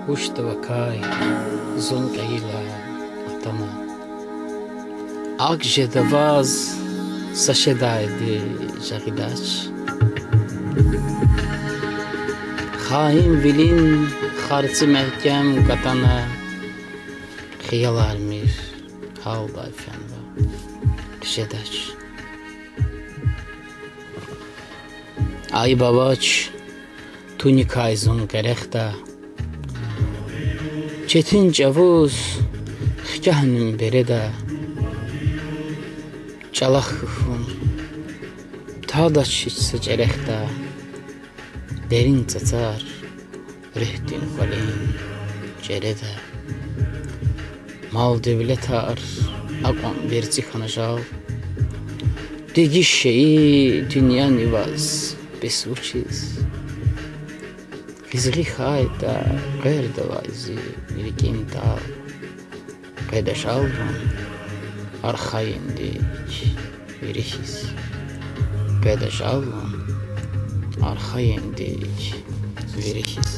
Puşta vakay, zon qeyla atama. Akje davaz, saşedaydi jagidaç. Xahin vilin, xarçı məhkəm qatana. Xiyal almir, halda efenda, rişedaç. Ay babaç, tunikay zon qərəxda. Çetin cavuz, xgahnin bereda. Çalaq xıfın, ta da çiçsə cərəxda. Derin çaçar, rühdin xalin, cərədə. Mal devlet ar, aqon berci xanajal. Degiş şeyi, dünya nivaz, besuçiz. Xizgi xayda, qərdə vayzi, irikin dal. Qədəşalvan, arxayindik, verixiz. Qədəşalvan, arxayindik, verixiz.